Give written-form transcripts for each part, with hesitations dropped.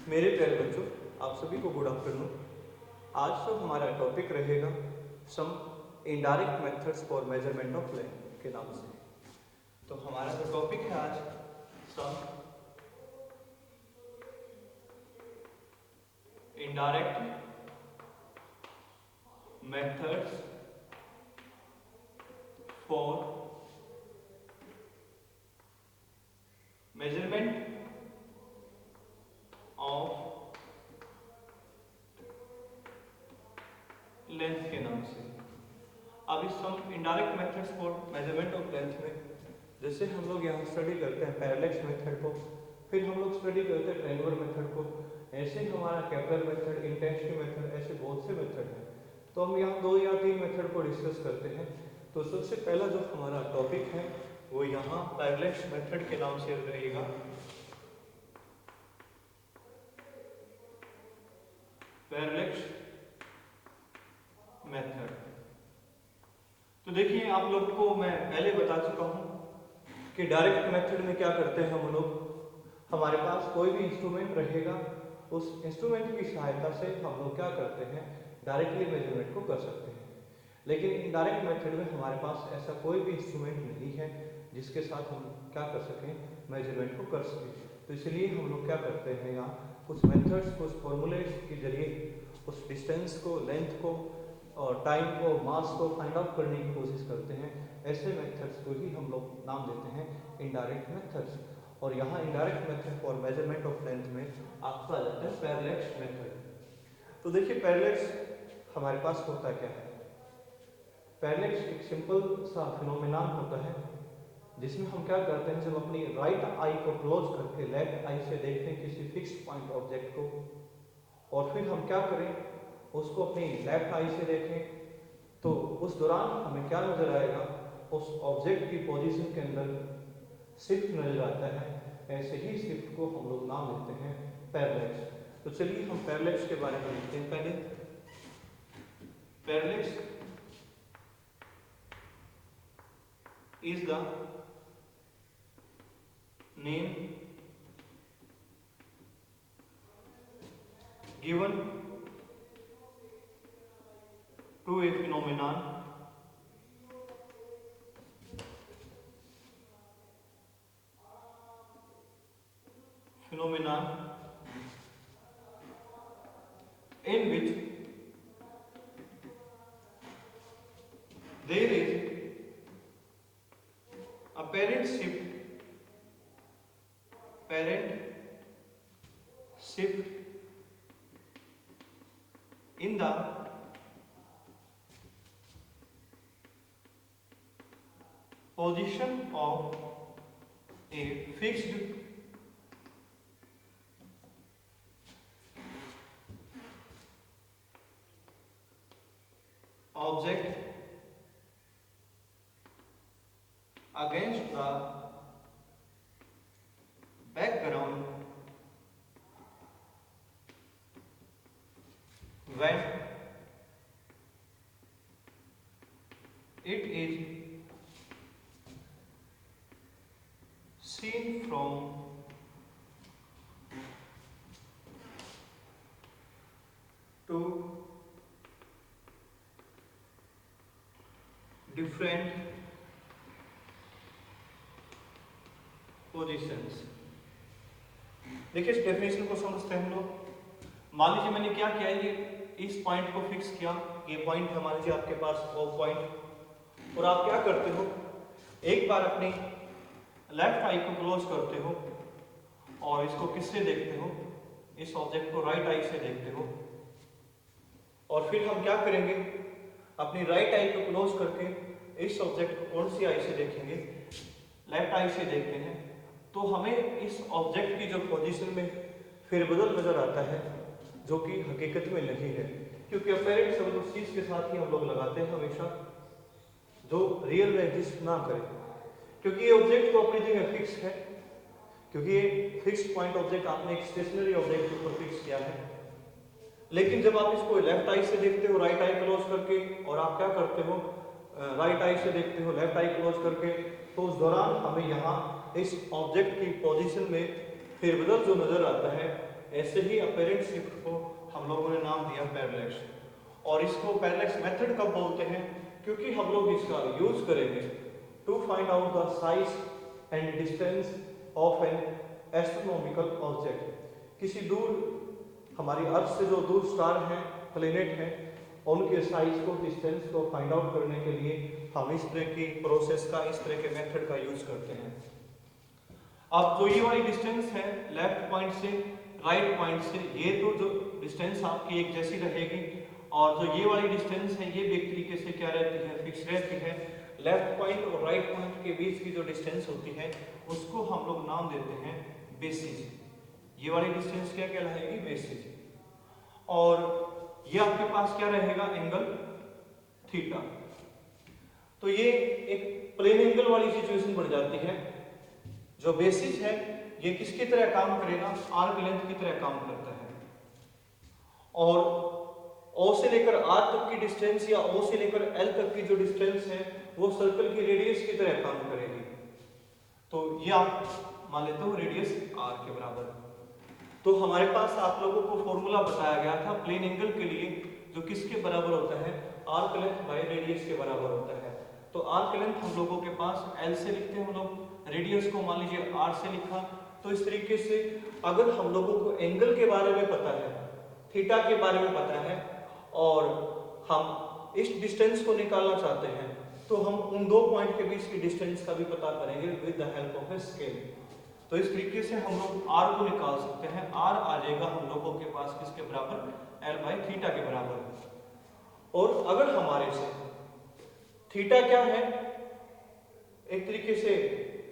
मेरे प्यारे बच्चों, आप सभी को गुड आफ्टरनून। आज तो हमारा टॉपिक रहेगा some indirect methods for measurement of length के नाम से। तो हमारा जो टॉपिक है आज some indirect methods for measurement of length के नाम से। अब इस some indirect methods for measurement of length में जैसे हम लोग यहाँ स्टडी करते हैं पैरेलैक्स मेथड को, फिर हम लोग स्टडी करते हैं ट्रायंगुलर मेथड को, ऐसे ही हमारा केपलर मेथड, इंटेंसिटी मेथड, ऐसे बहुत से मेथड हैं। तो हम यहाँ 2 या 3 मेथड को डिस्कस करते हैं। तो सबसे पहला जो हमारा टॉपिक है वो यहाँ पैरेलैक्स मेथड के नाम से रहेगा। Parallax method. तो देखिए, आप लोग को मैं पहले बता चुका हूं कि डायरेक्ट मेथड में क्या करते हैं हम लोग, हमारे पास कोई भी इंस्ट्रूमेंट रहेगा, उस इंस्ट्रूमेंट की सहायता से हम लोग क्या करते हैं, डायरेक्टली मेजरमेंट को कर सकते हैं। लेकिन इनडायरेक्ट मेथड में हमारे पास ऐसा कोई भी इंस्ट्रूमेंट नहीं है जिसके साथ हम क्या कर सकें, मेजरमेंट को कर सकें। तो इसलिए हम लोग क्या करते हैं, यहाँ कुछ मेथड्स, कुछ फॉर्मूलेस के जरिए उस डिस्टेंस को, लेंथ को और टाइम को, मास को फाइंड आउट करने की कोशिश करते हैं। ऐसे मेथड्स को ही हम लोग नाम देते हैं इनडायरेक्ट मेथड्स। और यहाँ indirect method for measurement of length में आपका आ जाता है पैरेलैक्स मेथड। तो देखिए, पैरेलैक्स हमारे पास होता क्या है। पैरेलैक्स एक सिंपल सा फिनोमेनन होता है जिसमें हम क्या करते हैं, जब अपनी राइट आई को क्लोज करके लेफ्ट आई से देखते हैं किसी फिक्स्ड पॉइंट ऑब्जेक्ट को, और फिर हम क्या करें, उसको अपनी लेफ्ट आई से देखें, तो उस दौरान हमें क्या नजर आएगा, उस ऑब्जेक्ट की पोजीशन के अंदर शिफ्ट नजर आता है। ऐसे ही शिफ्ट को हम लोग नाम देते हैं पैरेलैक्स। तो चलिए हम पैरेलैक्स के बारे में देखते हैं। पहले parallax is the name given to a phenomenon in which there is a parent shift in the position of a fixed object against the background when it is seen from two different positions. देखिए, इस definition को समझते हैं हम लोग। मान लीजिए मैंने क्या किया, ये इस पॉइंट को फिक्स किया, ये पॉइंट है मान लीजिए आपके पास वो पॉइंट, और आप क्या करते हो, एक बार अपनी लेफ्ट आई को क्लोज करते हो और इसको किससे देखते हो, इस ऑब्जेक्ट को राइट आई से देखते हो, और फिर हम क्या करेंगे, अपनी राइट आई को क्लोज करके इस ऑब्जेक्ट को कौन सी आई से देखेंगे, लेफ्ट आई से देखते हैं। तो हमें इस ऑब्जेक्ट की जो पोजीशन में फेरबदल नजर आता है, जो कि हकीकत में नहीं है, क्योंकि अपेरेंट शब्द उस चीज के साथ ही हम लोग लगाते हैं हमेशा जो रियल में एग्जिस्ट ना करे, क्योंकि ये ऑब्जेक्ट तो अपनी जगह फिक्स है, क्योंकि ये फिक्स्ड पॉइंट ऑब्जेक्ट आपने एक स्टेशनरी ऑब्जेक्ट के ऊपर फिक्स किया है। लेकिन जब आप इसको लेफ्ट आई से देखते हो, राइट आई क्लोज करके, और आप क्या करते हो, राइट आई से देखते हो लेफ्ट आई क्लोज करके, तो उस दौरान हमें यहाँ इस ऑब्जेक्ट की पोजीशन में फेरबदल जो नजर आता है, ऐसे ही अपेरेंट शिफ्ट को हम लोगों ने नाम दिया पैरेलैक्स। और इसको पैरेलैक्स मेथड कब बोलते हैं? क्योंकि हम लोग इसका यूज करेंगे to find out the size and distance of an astronomical object. किसी दूर, हमारी अर्थ से जो दूर स्टार हैं, प्लेनेट हैं, उनके साइज को, डिस्टेंस को फाइंड आउट करने के लिए हम इस तरह की प्रोसेस का, इस तरह के मेथड का यूज करते हैं। अब जो ये वाली डिस्टेंस है लेफ्ट पॉइंट से राइट पॉइंट से, ये तो जो डिस्टेंस आपकी एक जैसी रहेगी, और जो ये वाली डिस्टेंस है ये भी एक तरीके से क्या रहती है, फिक्स रहती है। लेफ्ट पॉइंट और राइट पॉइंट के बीच की जो डिस्टेंस होती है उसको हम लोग नाम देते हैं बेसिस। ये वाली डिस्टेंस क्या कहलाएगी? बेसिस। और ये आपके पास क्या रहेगा? Angle theta. तो ये एक प्लेन एंगल वाली सिचुएशन बन जाती है। जो बेसिस है ये किसकी तरह काम करेगा? आर्क लेंथ की तरह काम करता है। और O से लेकर R तक की डिस्टेंस या O से लेकर L तक की जो डिस्टेंस है वो सर्कल की रेडियस की तरह काम करेगी। तो ये आप मान लेते हो रेडियस R के बराबर। तो हमारे पास आप लोगों को फॉर्मूला बताया गया था प्लेन एंगल के लिए, जो किसके बराबर होता है? आर्क लेंथ बाय रेडियस के बराबर होता है। तो आर्क लेंथ हम लोगों के पास L से लिखते हैं हम लोग, रेडियस को मान लीजिए R से लिखा। तो इस तरीके से अगर हम लोगों को एंगल के बारे में पता है, थीटा के बारे में पता है, और हम इस डिस्टेंस को निकालना चाहते हैं, तो हम उन दो पॉइंट के बीच की डिस्टेंस का भी पता करेंगे with the help of a scale. तो इस तरीके से हम लोग R को निकाल सकते हैं। R आ जाएगा हम लोगों के पास किसके बराबर? L बाई थीटा के बराबर। और अगर हमारे से थीटा क्या है एक तरीके से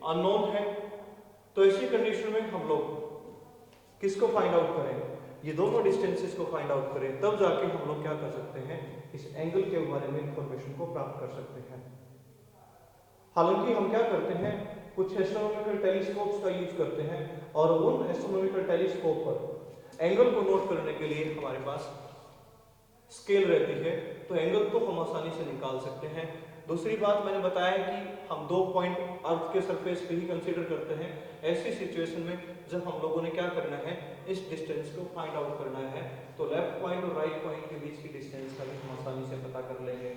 अननोन है, तो ऐसी कंडीशन में हम लोग किसको फाइंड आउट करें? ये दोनों डिस्टेंसेस को फाइंड आउट करें, तब जाके हम लोग क्या कर सकते हैं? इस एंगल के बारे में इंफॉर्मेशन को प्राप्त कर सकते हैं। हालांकि हम क्या करते हैं, कुछ एस्ट्रोनॉमिकल टेलीस्कोप्स का यूज करते हैं, और उन एस्ट्रोनॉमिकल टेलीस्कोप पर एंगल को नोट करने के लिए हमारे पास स्केल रहती है, तो एंगल को हम आसानी से निकाल सकते हैं। दूसरी बात मैंने बताया कि हम दो पॉइंट अर्थ के सरफेस पे ही कंसीडर करते हैं। ऐसी सिचुएशन में जब हम लोगों ने क्या करना है, इस डिस्टेंस को फाइंड आउट करना है, तो लेफ्ट पॉइंट और राइट पॉइंट के बीच की डिस्टेंस का भी हम आसानी से पता कर लेंगे।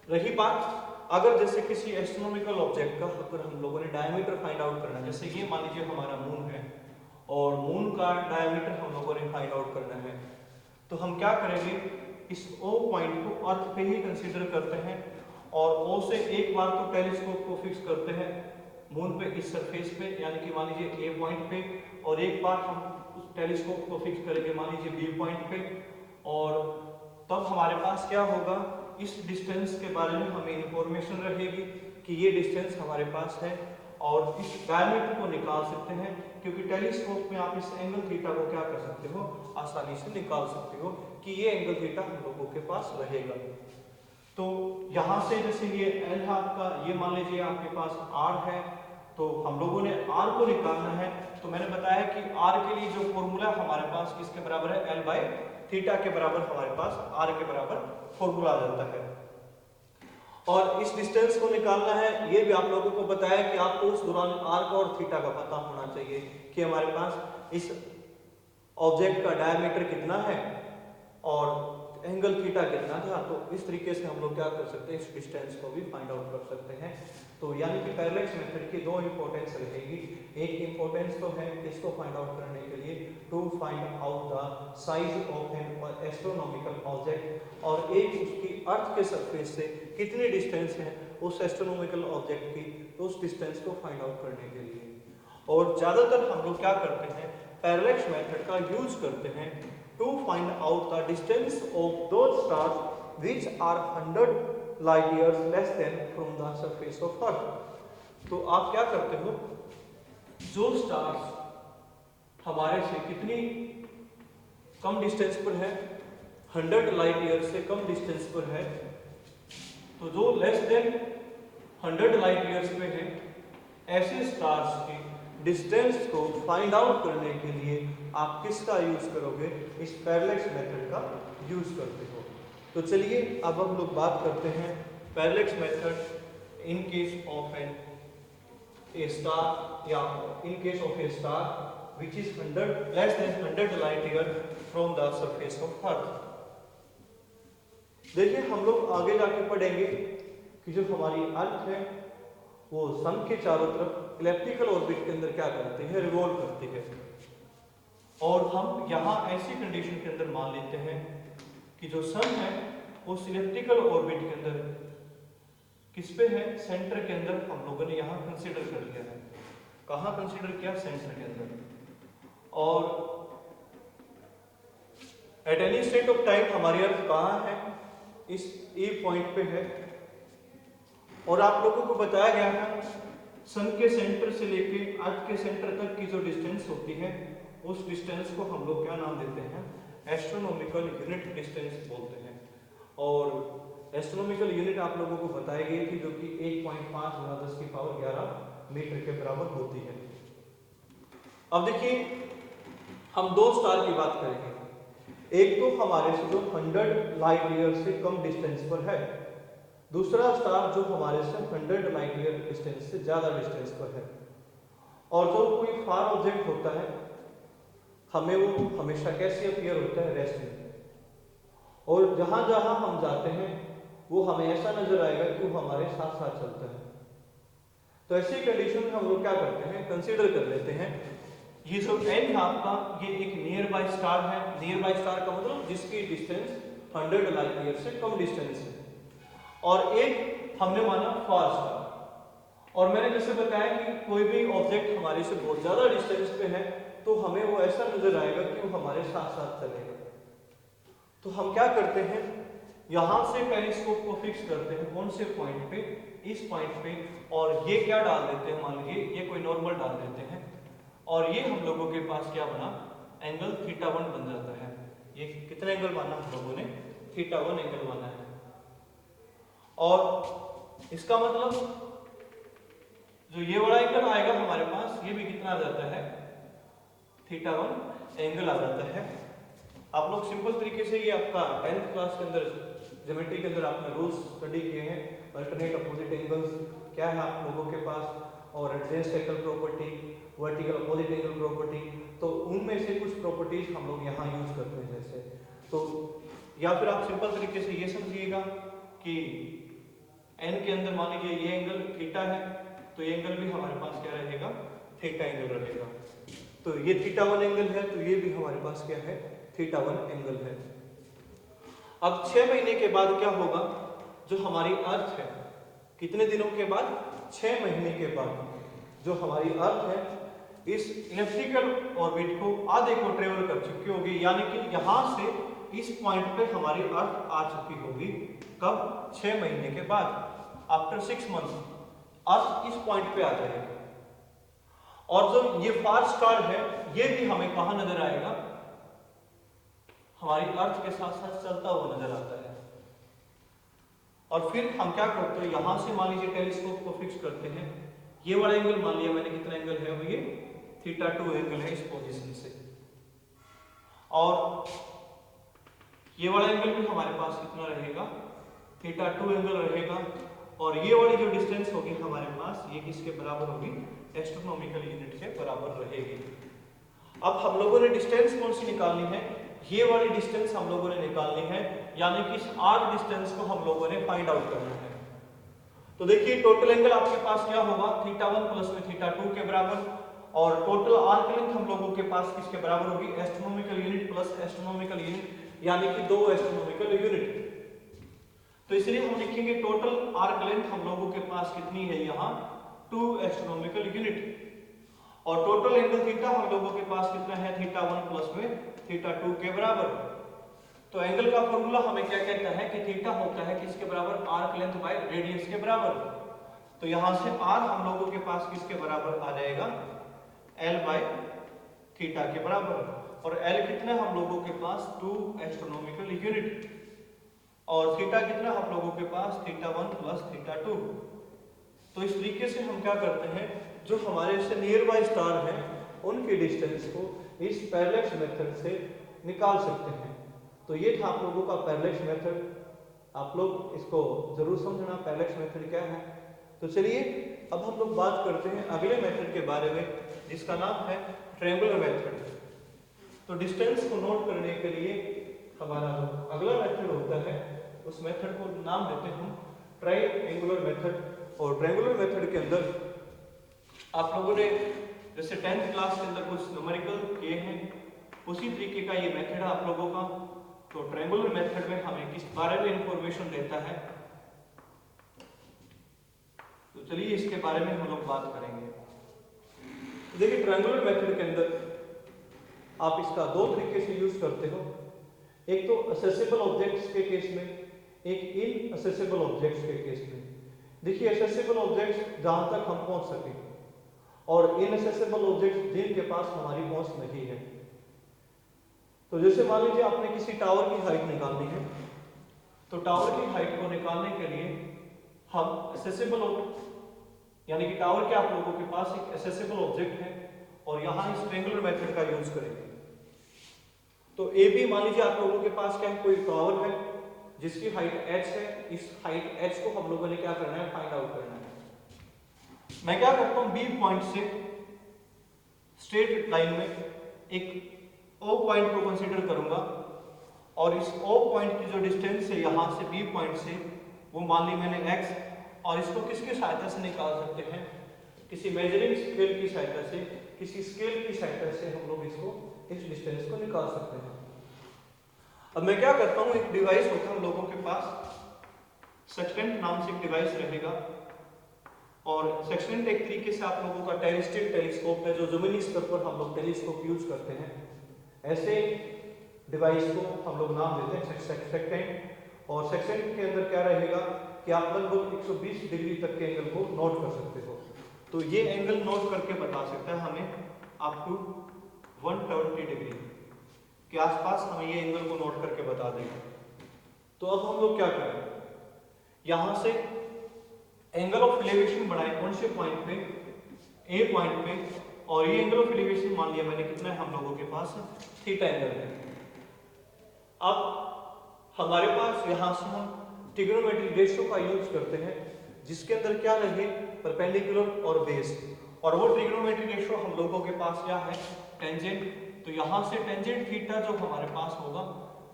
रही बात अगर जैसे किसी एस्ट्रोनॉमिकल ऑब्जेक्ट का अगर हम लोगों ने डायमीटर फाइंड आउट करना है, जैसे ये मान लीजिए हमारा मून है और मून का डायमीटर हम लोगों ने फाइंड आउट करना है, तो हम क्या करेंगे, इस O पॉइंट को अर्थ पे ही कंसीडर करते हैं, और O से एक बार तो टेलीस्कोप को फिक्स करते हैं मून पे इस सरफेस पे, यानी कि मान लीजिए A पॉइंट पे, और एक बार हम उस टेलीस्कोप को फिक्स करेंगे मान लीजिए B पॉइंट पे, और तब हमारे पास क्या होगा, इस डिस्टेंस के बारे में हमें इंफॉर्मेशन रहेगी कि ये डिस्टेंस हमारे पास है, और इस डायमीटर को निकाल सकते हैं, क्योंकि टेलीस्कोप में आप इस एंगल थीटा को क्या कर सकते हो, आसानी से निकाल सकते हो कि ये एंगल थीटा हम लोगों के पास रहेगा। तो यहाँ से जैसे ये L है आपका, ये मान लीजिए आपके पास R है, तो हम लोगों ने R को निकालना है। तो मैंने बताया कि R के लिए जो फॉर्मूला हमारे पास किसके बराबर है, L बाई थीटा के बराबर हमारे पास R के बराबर फॉर्मूला आ जाता है। और इस डिस्टेंस को निकालना है, ये भी आप लोगों को बताया कि आपको उस दौरान R का और थीटा का पता होना चाहिए कि हमारे पास इस ऑब्जेक्ट का डायमीटर कितना है और एंगल थीटा कितना था। तो इस तरीके से हम लोग क्या कर सकते हैं, इस डिस्टेंस को भी फाइंड आउट कर सकते हैं। तो यानी कि पैरेलैक्स मेथड की दो इंपॉर्टेंस रहेगी। एक इंपॉर्टेंस तो है इसको फाइंड आउट करने के लिए to find out the size of an astronomical object, और एक उसकी अर्थ के सरफेस से कितनी डिस्टेंस है उस एस्ट्रोनॉमिकल ऑब्जेक्ट की, तो उस डिस्टेंस को फाइंड आउट करने के लिए। और ज्यादातर हम लोग क्या करते हैं, पैरेलैक्स मेथड का यूज करते हैं to find out the distance of those stars which are 100 light years less than from the surface of earth. तो आप क्या करते हो, जो स्टार्स हमारे से कितनी कम डिस्टेंस पर है, 100 लाइट ईयर से कम डिस्टेंस पर है, तो जो लेस देन 100 लाइट ईयर्स पे है, ऐसे स्टार्स की डिस्टेंस को फाइंड आउट करने के लिए आप किसका यूज करोगे, इस पैरेलैक्स मेथड का यूज करते हो। तो चलिए अब हम लोग बात करते हैं parallax method in case of an a star, या in case of a star which is 100 less than 100 light year from the surface of Earth। देखिए हम लोग आगे जाके पढ़ेंगे कि जो हमारी अर्थ है वो सन के चारों तरफ इलेप्टिकल ऑर्बिट के अंदर क्या करती है, रिवॉल्व करती है। और हम यहाँ ऐसी कंडीशन के अंदर मान लेते हैं कि जो सन है वो इलेप्टिकल ऑर्बिट के अंदर किस पे है, सेंटर के अंदर हम लोगों ने यहाँ कंसीडर कर लिया है। कहाँ कंसीडर किया, सेंटर के अंदर। और at any state of time हमारी अर्थ कहाँ है, इस ए पॉइंट पे है। और आप लोगों को बताया गया था सन के सेंटर से लेके अर्थ के सेंटर तक की जो डिस्टेंस होती है उस डिस्टेंस को हम लोग क्या नाम देते हैं, एस्ट्रोनॉमिकल यूनिट डिस्टेंस बोलते हैं। और एस्ट्रोनॉमिकल यूनिट आप लोगों को बताई गई थी जो कि 1.5 × 10⁻11 मीटर के बराबर होती है। अब देखिए हम दो स्टार की बात करेंगे। एक तो हमारे से जो 100 लाइट ईयर से कम डिस्टेंस पर है, दूसरा स्टार जो हमारे से 100 लाइट ईयर डिस्टेंस से ज्यादा डिस्टेंस पर है। और जो कोई फार ऑब्जेक्ट होता है हमें वो हमेशा कैसे अपीयर होता है, रेस्ट में। और जहां जहां हम जाते हैं वो हमें ऐसा नजर आएगा कि वो हमारे साथ साथ चलता है। तो ऐसी कंडीशन में हम लोग क्या करते हैं, कंसीडर कर लेते हैं ये जो एन है आपका, ये एक नियर बाय स्टार है। नियर बाय स्टार का मतलब जिसकी डिस्टेंस 100 लाइट ईयर से कम डिस्टेंस है। और एक हमने माना फार स्टार। और मैंने जैसे बताया कि कोई भी ऑब्जेक्ट हमारे से बहुत ज्यादा डिस्टेंस पे है तो हमें वो ऐसा नजर आएगा कि वो हमारे साथ साथ चलेगा। तो हम क्या करते हैं, यहां से टेलीस्कोप को फिक्स करते हैं कौन से पॉइंट पे, इस पॉइंट पे। और ये क्या डाल देते हैं, मान लीजिए ये कोई नॉर्मल डाल देते हैं और ये हम लोगों के पास क्या बना, एंगल θ1 बन जाता है। ये कितना एंगल माना हम लोगों ने, θ1 एंगल माना है। और इसका मतलब जो ये वाला एंगल आएगा हमारे पास, ये भी कितना आ जाता है, θ1 एंगल आ जाता है। आप लोग सिंपल तरीके से, ये आपका 10th क्लास के अंदर ज्योमेट्री के अंदर आपने रूल्स स्टडी किए हैं, अल्टरनेट अपोजिट एंगल्स क्या है आप लोगों के पास, और adjacent angle property, vertical opposite angle property. तो उनमें से कुछ प्रॉपर्टीज हम लोग यहाँ यूज करते हैं जैसे। तो या फिर आप सिंपल तरीके से ये समझिएगा कि एन के अंदर मान लीजिए ये एंगल थीटा है तो ये एंगल भी हमारे पास क्या रहेगा, थीटा एंगल रहेगा। तो ये θ1 एंगल है तो ये भी हमारे पास क्या है, θ1 एंगल है। अब 6 महीने के बाद क्या होगा, जो हमारी अर्थ है, कितने दिनों के बाद, 6 महीने के बाद जो हमारी अर्थ है इस इलेप्टिकल ऑर्बिट को आधे को ट्रेवल कर चुकी होगी। यानी कि यहां से इस पॉइंट पे हमारी अर्थ आ चुकी होगी। कब, 6 महीने के बाद, आफ्टर 6 मंथ अर्थ इस पॉइंट पे आ जाएगी। और जो ये फार स्टार है ये भी हमें कहां नजर आएगा, हमारी अर्थ के साथ साथ चलता हुआ नजर आता है। और फिर हम क्या करते हैं, यहां से मान लीजिए टेलीस्कोप को फिक्स करते हैं। ये वाला एंगल मान लिया मैंने, कितना एंगल है वो, ये θ2 एंगल है इस पोजीशन से। और ये वाला एंगल भी हमारे पास कितना रहेगा, θ2 एंगल रहेगा। और ये वाली जो डिस्टेंस होगी हमारे पास, ये किसके बराबर होगी, एस्ट्रोनॉमिकल यूनिट के बराबर रहेगी। अब हम लोगों ने डिस्टेंस कौन सी निकालनी है, ये वाली डिस्टेंस हम लोगों ने निकालनी है। यानी कि इस आर्क डिस्टेंस को हम लोगों ने फाइंड आउट करना है। तो देखिए टोटल एंगल आपके पास क्या होगा, θ1 प्लस में θ2 के बराबर। और टोटल आर्क लेंथ हम लोगों के पास किसके बराबर होगी, astronomical unit plus astronomical unit, यानी कि 2 एस्ट्रोनॉमिकल यूनिट। तो इसलिए हम लिखेंगे टोटल आर्क लेंथ हम लोगों के पास कितनी है, यहाँ 2 एस्ट्रोनॉमिकल यूनिट। और टोटल एंगल थीटा हम लोगों के पास कितना है, θ1 प्लस में θ2 के बराबर। तो एंगल का फॉर्मूला हमें क्या कहता है कि थीटा होता है किसके बराबर, आर्क लेंथ बाय रेडियस के बराबर। तो यहां से आर हम लोगों के पास किसके बराबर आ जाएगा, एल बाय थीटा के बराबर। और एल कितना हम लोगों के पास, 2 एस्ट्रोनॉमिकल यूनिट। और थीटा कितना हम लोगों के पास, θ1 प्लस θ2। तो इस तरीके से हम क्या करते हैं, जो हमारे से नियर बाय स्टार हैं उनकी डिस्टेंस को इस पैरेलक्स मेथड से निकाल सकते हैं। तो ये था आप लोगों का पैरेलक्स मेथड। आप लोग इसको जरूर समझना पैरेलक्स मेथड क्या है। तो चलिए अब हम लोग बात करते हैं अगले मेथड के बारे में, जिसका नाम है ट्रायंगुलर मेथड। तो डिस्टेंस को नोट करने के लिए हमारा जो अगला मेथड होता है उस मेथड को नाम देते हैं हम ट्रायंगुलर मेथड। और ट्रायंगुलर मेथड के अंदर आप लोगों ने जैसे 10th क्लास के अंदर कुछ न्यूमेरिकल किए हैं, उसी तरीके का ये मेथड है आप लोगों का। तो ट्रायंगुलर मेथड में हमें किस बारे में इंफॉर्मेशन देता है, तो चलिए इसके बारे में हम लोग बात करेंगे। देखिए ट्रायंगुलर मेथड के अंदर आप इसका दो तरीके से यूज करते हो, एक तो असेसिबल ऑब्जेक्ट्स के केस में, एक इनअसेसिबल ऑब्जेक्ट्स के केस में। देखिए असेसिबल ऑब्जेक्ट्स जहां तक हम पहुंच सके और इनअसेसिबल ऑब्जेक्ट्स जिनके पास हमारी पहुंच नहीं है। तो जैसे मान लीजिए आपने किसी टावर की हाइट निकालनी है, तो टावर की हाइट को निकालने के लिए हम असेसिबल यानी कि टावर के आप लोगों के पास एक असेसिबल ऑब्जेक्ट है और यहां इस ट्रायंगुलर मेथड का यूज करेंगे। तो ए बी मान लीजिए आप लोगों के पास क्या है, कोई टावर है जिसकी हाइट h है। इस हाइट h को हम लोगों ने क्या करना है, फाइंड आउट करना है। मैं क्या करता हूं, बी पॉइंट से स्ट्रेट लाइन में एक ओ पॉइंट को कंसीडर करूंगा और इस ओ पॉइंट की जो डिस्टेंस है यहां से बी पॉइंट से, वो मान ली मैंने x, और इसको किसकी सहायता से निकाल सकते हैं, किसी मेजरिंग स्केल की सहायता से, किसी स्केल की सहायता से हम लोग इसको इस डिस्टेंस को निकाल सकते हैं। अब मैं क्या करता हूं, एक डिवाइस होता है हम लोगों के पास, सेक्सटेंट नाम से एक डिवाइस रहेगा। और सेक्सटेंट एक तरीके से आप लोगों का टेरिस्टिक टेलीस्कोप है, जो जमीनी स्तर पर हम लोग टेलीस्कोप यूज करते हैं। ऐसे डिवाइस को हम लोग नाम देते हैं सेक्सटेंट। और सेक्सटेंट के अंदर क्या रहेगा कि आप लगभग 120 डिग्री तक के एंगल को नोट कर सकते हो। तो ये एंगल नोट करके बता सकता है हमें अप टू 120 डिग्री के आसपास हमें ये एंगल को नोट करके बता देगा। तो अब हम लोग क्या करें, यहां से एंगल ऑफ एलिवेशन बनाए कौन से पॉइंट पे, ए पॉइंट पे, और ये एंगल ऑफ एलिवेशन मान लिया मैंने कितना है हम लोगों के पास, थीटा एंगल है। अब हमारे पास यहां से हम ट्रिग्नोमेट्रिक रेशियो का यूज करते हैं, जिसके अंदर क्या रहे, परपेंडिकुलर और बेस। और वो ट्रिग्नोमेट्रिक रेशियो हम लोगों के पास क्या है, टेंजेंट। तो यहां से टेंजेंट थीटा जो हमारे पास होगा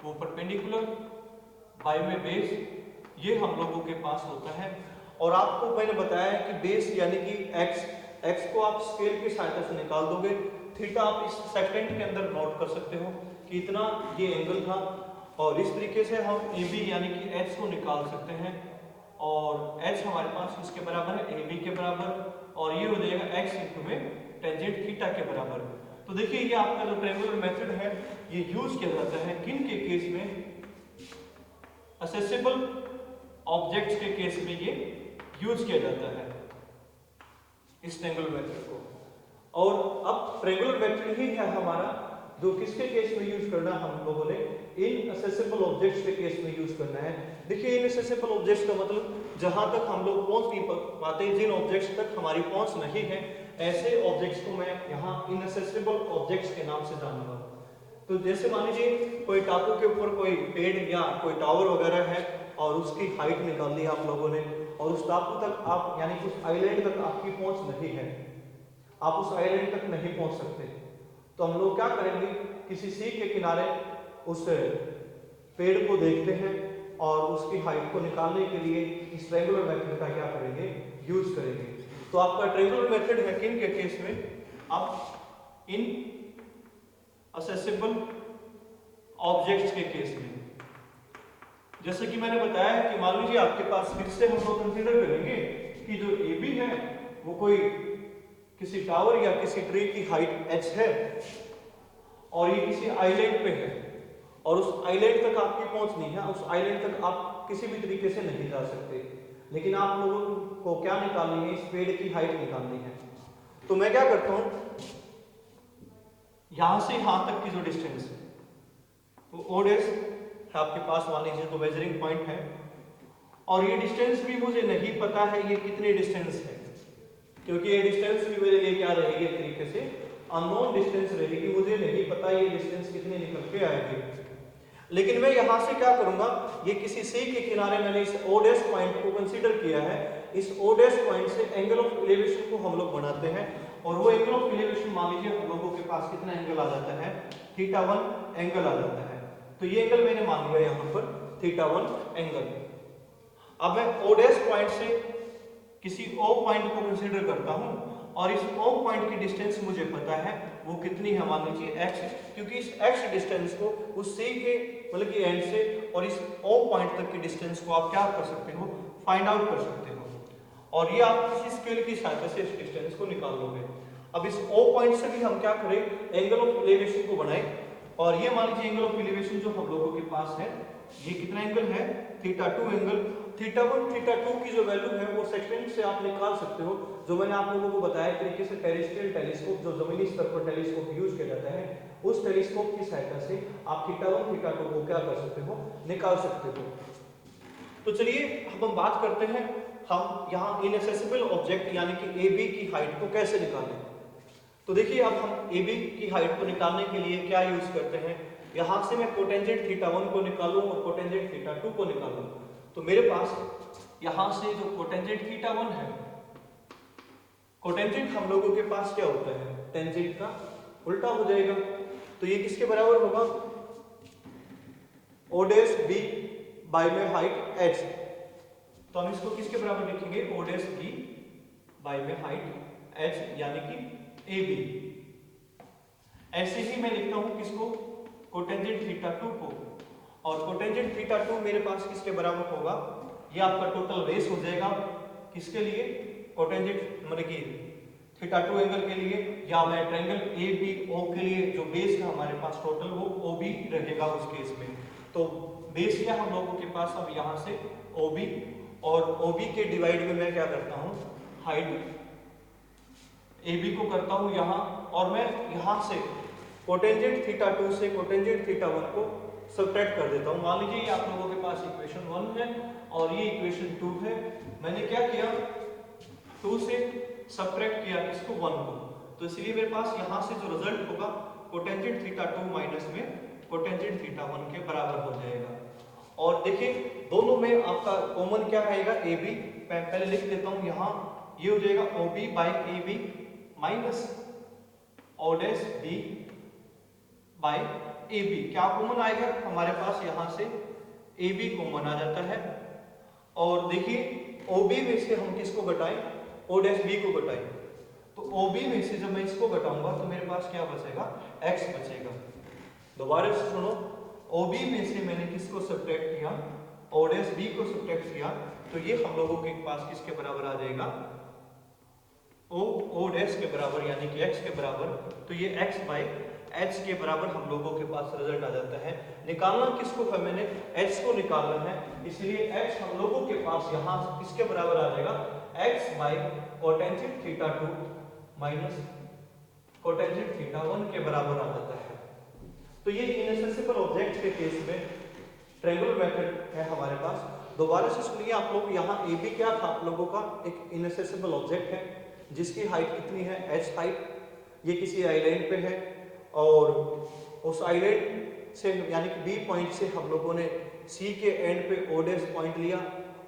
वो परपेंडिकुलर बाय में बेस, ये हम लोगों के पास होता है। और आपको मैंने बताया कि बेस यानी कि x को आप स्केल की सहायता से निकाल दोगे, थीटा आप इस सेकंड के अंदर नोट कर सकते हो कि इतना ये एंगल था। और इस तरीके से हम AB यानी कि h को निकाल सकते हैं, और h हमारे पास इसके बराबर है AB के बराबर, और ये हो जाएगा x इंटू में टेंजेंट थीटा के बराबर। तो देखिए ये आपका जो ट्रायंगुलर मेथड है ये यूज किया जाता है किन के केस में, असेसिबल ऑब्जेक्ट्स के केस में ये यूज किया जाता है इस ट्रायंगुलर मेथड को। और अब ट्रायंगुलर मेथड ही है हमारा जो किसके केस में यूज करना है, हम लोगों ने इनअसेसिबल ऑब्जेक्ट्स के केस में यूज करना है। देखिए इनअसेसिबल ऑब्जेक्ट्स का मतलब जहां तक हम लोग पहुंच नहीं पाते, जिन ऑब्जेक्ट्स तक हमारी पहुंच नहीं है, ऐसे ऑब्जेक्ट्स को मैं यहाँ इनअसेसिबल ऑब्जेक्ट्स के नाम से जानूंगा। तो जैसे मान लीजिए कोई टापू के ऊपर कोई पेड़ या कोई टावर वगैरह है और उसकी हाइट निकाल ली आप लोगों ने, और उस टापू तक आप यानी उस आइलैंड तक आपकी पहुंच नहीं है, आप उस आइलैंड तक नहीं पहुंच सकते, तो हम लोग क्या करेंगे, किसी सी के किनारे उस पेड़ को देखते हैं और उसकी हाइट को निकालने के लिए इस ट्रायंगुलर मेथड का क्या करेंगे, यूज करेंगे। तो आपका ट्रायंगुलर मेथड है किन के केस में, आप इन असेसिबल ऑब्जेक्ट्स के केस में। जैसे कि मैंने बताया कि मान लीजिए आपके पास, फिर से हम लोग कंसीडर करेंगे कि जो AB है वो कोई किसी टावर या किसी ट्री की हाइट h है और ये किसी आइलैंड पे है, और उस आइलैंड तक आपकी पहुंच नहीं है, उस आइलैंड तक आप किसी भी तरीके से नहीं जा सकते, लेकिन आप लोगों को क्या निकालनी है, इस पेड़ की हाइट निकालनी है। तो मैं क्या करता हूं, यहां से यहां तक की जो डिस्टेंस है वो O डैश आपके पास मान लीजिए तो मेजरिंग पॉइंट है, और ये डिस्टेंस भी मुझे नहीं पता है ये कितनी डिस्टेंस है, क्योंकि ये डिस्टेंस भी मेरे लिए क्या रहेगी, एक तरीके से अननोन डिस्टेंस रहेगी, मुझे नहीं पता ये डिस्टेंस कितनी निकल के आएगी। लेकिन मैं यहां से क्या करूंगा, ये किसी सी के किनारे मैंने इस O डैश पॉइंट को कंसीडर किया है, इस O डैश पॉइंट से एंगल ऑफ एलिवेशन को हम लोग बनाते हैं, और वो एंगल ऑफ एलिवेशन मान लीजिए हम लोगों के पास कितना एंगल आ जाता है, θ1 एंगल आ जाता है। तो ये एंगल मैंने मान लिया यहाँ पर θ1 एंगल। अब मैं o डैश पॉइंट से किसी o पॉइंट को कंसीडर करता हूँ और इस o पॉइंट की डिस्टेंस मुझे पता है वो कितनी है, मान लीजिए x, क्योंकि इस x डिस्टेंस को उस c के मतलब कि एंड से और इस o पॉइंट तक की डिस्टेंस को आप क्या कर सकते हो, फाइंड आउट कर सकते हो, और ये आप किसी स्केल की सहायता से इस डिस्टेंस को निकाल लोगे। अब इस O पॉइंट से भी हम क्या करें, एंगल ऑफ एलिवेशन को बनाएं, और ये मान लीजिए एंगल ऑफ एलिवेशन जो हम लोगों के पास है, ये कितना एंगल है, θ2 एंगल। θ1 θ2 की जो वैल्यू है वो सेकंड से आप निकाल सकते हो, जो मैंने आप लोगों को बताया तरीके से टेरेस्ट्रियल टेलीस्कोप, जो जमीनी स्तर पर टेलीस्कोप यूज किया जाता है, उस टेलीस्कोप की सहायता से आप θ1 θ2 को क्या कर सकते हो, निकाल सकते हो। तो चलिए अब हम बात करते हैं हम यहाँ इनएक्सेसिबल ऑब्जेक्ट यानी कि AB की हाइट को कैसे निकालें। तो देखिए अब हम AB की हाइट को निकालने के लिए क्या यूज करते हैं, यहाँ से मैं कोटेंजेंट θ1 को निकालूं और कोटेंजेंट θ2 को निकालूं, तो मेरे पास यहाँ से जो कोटेंजेंट θ1 है, कोटेंजेंट हम लोगों के पास क्या होता है, टेंजेंट का उल्टा हो जाएगा। तो ये किसके बराबर होगा, O डैश B बाय में हाइट h। तो हम इसको किसके बराबर लिखेंगे, O डैश B बाय में हाइट h यानी कि AB। ऐसे ही मैं लिखता हूं किसको, कोटेंजेंट θ2 को, और कोटेंजेंट θ2 मेरे पास किसके बराबर होगा, ये आपका टोटल बेस हो जाएगा किसके लिए, कोटेंजेंट मतलब कि θ2 एंगल के लिए, या मैं ट्रायंगल ABO के लिए जो बेस है हमारे पास टोटल वो OB रहेगा उस केस में। तो बेस क्या हम लोगों के पास, अब यहाँ से OB, और OB के डिवाइड में मैं क्या करता हूँ, हाइट AB को करता हूँ यहाँ, और मैं यहाँ से कोटेंजेंट θ2 से कोटेंजेंट θ1 को सब्ट्रैक्ट कर देता हूँ। मान लीजिए आप लोगों के पास इक्वेशन 1 है और ये इक्वेशन 2 है, मैंने क्या किया, 2 से सब्ट्रैक्ट किया इसको 1 को, तो इसलिए मेरे पास यहाँ से जो रिजल्ट होगा कोटेंजेंट θ2 माइनस में कोटेंजेंट θ1 के बराबर हो जाएगा। और देखिए दोनों में आपका कॉमन क्या आएगा, AB, मैं पहले लिख देता हूँ यहाँ, ये हो जाएगा OB by AB minus O dash B by AB। क्या कॉमन आएगा हमारे पास, यहाँ से AB कॉमन आ जाता है, और देखिए OB में से हम किसको घटाएं, O डैश B को घटाएं, तो OB में से जब मैं इसको घटाऊंगा तो मेरे पास क्या बचेगा, X बचेगा। दोबारा से सुनो, OB में से मैंने किसको सब्ट्रैक्ट किया, O डैश B को सब्ट्रैक्ट किया, तो ये हम लोगों के पास किसके बराबर आ जाएगा, O डैश के बराबर यानी कि X के बराबर, तो ये X बाई H के बराबर हम लोगों के पास रिजल्ट आ जाता है। निकालना किसको है, मैंने H को निकालना है, इसलिए H हम लोगों के पास यहाँ किसके बराबर आ जाएगा, X by cotangent θ2 minus cotangent θ1 के बराबर आ जाता है। तो ये इनएक्सेसिबल ऑब्जेक्ट के केस में ट्रायंगुलर मेथड है हमारे पास। दोबारा से सुनिए आप लोग, यहाँ AB क्या था आप लोगों का, एक इनएक्सेसिबल ऑब्जेक्ट है जिसकी हाइट कितनी है, h हाइट, ये किसी आइलैंड पे है, और उस आइलैंड से यानी कि B पॉइंट से हम लोगों ने C के एंड पे O डैश पॉइंट लिया,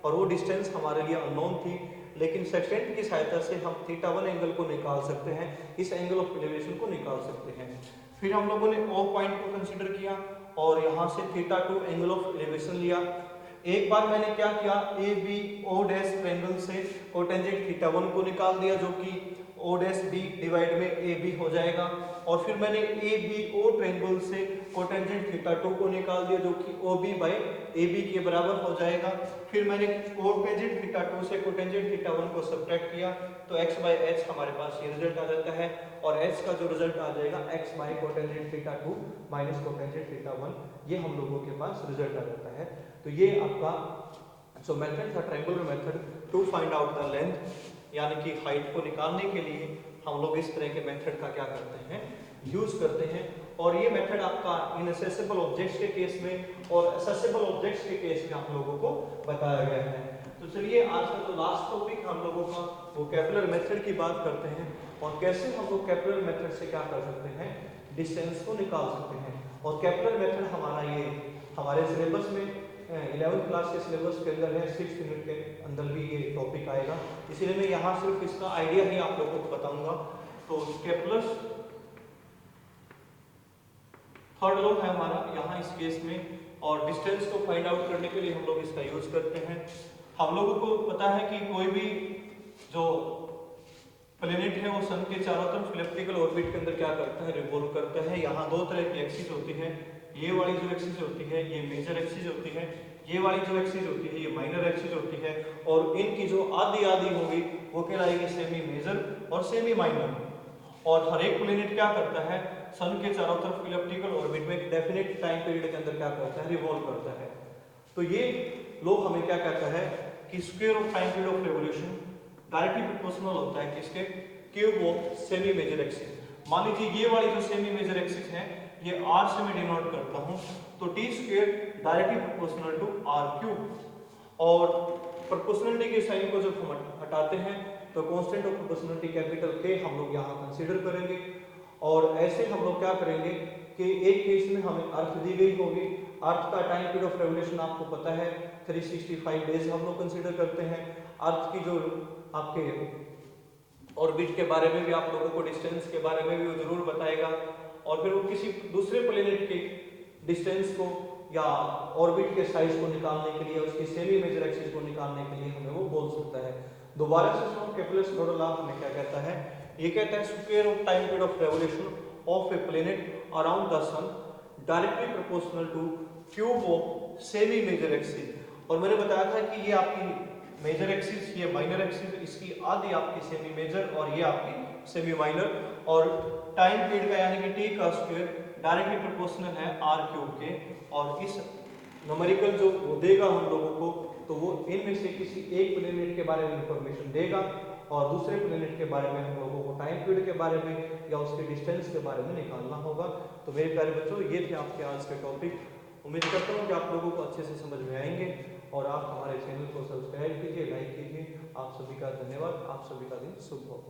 और वो डिस्टेंस हमारे लिए अननोन थी, लेकिन सेकंड की सहायता से हम θ1 एंगल को निकाल सकते हैं, इस एंगल ऑफ एलिवेशन को निकाल सकते हैं। फिर हम लोगों ने O पॉइंट को कंसीडर किया और यहाँ से θ2 एंगल ऑफ एलिवेशन लिया। एक बार मैंने क्या किया, ABO डैश ट्रायंगल से कोटेंजेंट θ1 को निकाल दिया, जो कि O डैश B डिवाइड में AB हो जाएगा, और फिर मैंने ABO ट्रायंगल से कोटेंजेंट θ2 को निकाल दिया, जो कि OB बाई AB के बराबर हो जाएगा। फिर मैंने कोटेंजेंट θ2 से कोटेंजेंट θ1 को सब्ट्रैक्ट किया, तो X बाई H हमारे पास ये रिजल्ट आ जाता है, और H का जो रिजल्ट आ जाएगा X by cotangent θ2 minus cotangent θ1, ये हम लोगों के पास रिजल्ट आ जाता है। तो ये आपका जो मेथड था triangular method to find out the length, यानी कि हाइट को निकालने के लिए हम लोग इस तरह के मेथड का क्या करते हैं, यूज करते हैं। और ये मेथड आपका इनएक्सेसिबल ऑब्जेक्ट्स के केस में और एक्सेसिबल ऑब्जेक्ट्स के केस में आप लोगों को बताया गया है। तो चलिए आज का जो लास्ट टॉपिक हम लोगों का वो कैपलर मेथड की बात करते हैं, और कैसे हम लोग कैपलर मेथड से क्या कर सकते हैं, डिस्टेंस को निकाल सकते हैं। और कैपलर मेथड हमारा ये हमारे सिलेबस में 11th क्लास के सिलेबस के अंदर है, 6 यूनिट के अंदर भी ये टॉपिक आएगा, इसीलिए मैं यहाँ सिर्फ इसका आइडिया ही आप लोगों को बताऊंगा। तो कैपलर्स थर्ड लॉ है हमारा यहाँ इस केस में, और डिस्टेंस को फाइंड आउट करने के लिए हम लोग इसका यूज करते हैं। हम लोगों को पता है कि कोई भी जो प्लेनेट है वो सन के चारों तरफ इलिप्टिकल ऑर्बिट के अंदर क्या करता है, रिवॉल्व करता है। यहाँ दो तरह की एक्सिस होती है, ये वाली जो एक्सिस होती है ये मेजर एक्सिस होती है, ये वाली जो एक्सिस होती है ये माइनर एक्सिस होती है, और इनकी जो आधी आधी होगी वो कहलाएगी सेमी मेजर और सेमी माइनर। और हर एक प्लेनेट क्या करता है, सन के चारों तरफ इलिप्टिकल ऑर्बिट में एक डेफिनेट टाइम पीरियड के अंदर क्या करता है, रिवॉल्व करता है। तो ये लॉ हमें क्या कहता है कि square of time period of revolution directly proportional होता है किसके, cube of semi major axis. मान लीजिए ये वाली जो सेमी मेजर एक्सिस है ये r से मैं डिनोट करता हूं, तो t square directly proportional to r cube. और प्रोपोर्शनलिटी के साइन को जब हम हटाते हैं तो constant of proportionality capital K हम लोग यहाँ कंसीडर करेंगे। और ऐसे हम लोग क्या करेंगे कि एक केस में हमें अर्थ दी गई होगी, अर्थ का टाइम पीरियड ऑफ रेवोल्यूशन आपको पता है 365 डेज हम लोग कंसीडर करते हैं। अर्थ की जो आपके ऑर्बिट के बारे में भी आप लोगों को, डिस्टेंस के बारे में भी वो जरूर बताएगा, और फिर वो किसी दूसरे प्लेनेट के डिस्टेंस को या ऑर्बिट के साइज को निकालने के लिए, उसकी सेमी मेजर एक्सिस को निकालने के लिए हमें वो बोल सकता है। दोबारा से सुनो, केपलर्स थ्योरम लॉ हमें क्या कहता है, ये कहता है square of time period of revolution of a planet around the sun directly proportional to cube of semi major axis. और मैंने बताया था कि ये आपकी मेजर एक्सिस, ये माइनर एक्सिस, इसकी आधी आपकी सेमी मेजर और ये आपकी सेमी माइनर, और टाइम पीरियड का यानी कि t का स्क्वायर डायरेक्टली प्रोपोर्शनल है r क्यूब के। और इस न्यूमेरिकल जो वो देगा हम लोगों को, तो वो इनमें से किसी एक प्लेनेट के बारे में इंफॉर्मेशन देगा और दूसरे प्लेनेट के बारे में हम लोगों को टाइम पीरियड के बारे में या उसके डिस्टेंस के बारे में निकालना होगा। तो मेरे प्यारे बच्चों, ये थे आपके आज के टॉपिक। उम्मीद करता हूँ कि आप लोगों को अच्छे से समझ में आएंगे, और आप हमारे चैनल को सब्सक्राइब कीजिए, लाइक कीजिए। आप सभी का धन्यवाद। आप सभी का दिन शुभ हो।